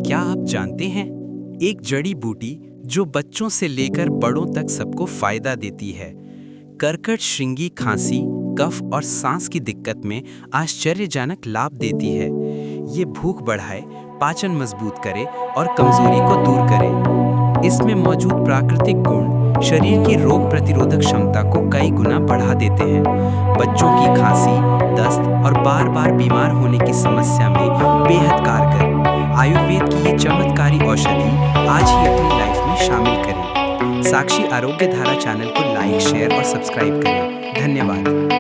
क्या आप जानते हैं, एक जड़ी बूटी जो बच्चों से लेकर बड़ों तक सबको फायदा देती है। कर्कट श्रृंगी खांसी, कफ और सांस की दिक्कत में आश्चर्यजनक लाभ देती है। ये भूख बढ़ाए, पाचन मजबूत करे और कमजोरी को दूर करे। इसमें मौजूद प्राकृतिक गुण शरीर की रोग प्रतिरोधक क्षमता को कई गुना बढ़ा देते हैं। बच्चों की खांसी, दस्त और बार बार बीमार होने की समस्या में बेहद कारगर आयुर्वेद की ये चमत्कारी औषधि आज ही अपनी लाइफ में शामिल करें। साक्षी आरोग्य धारा चैनल को लाइक, शेयर और सब्सक्राइब करें। धन्यवाद।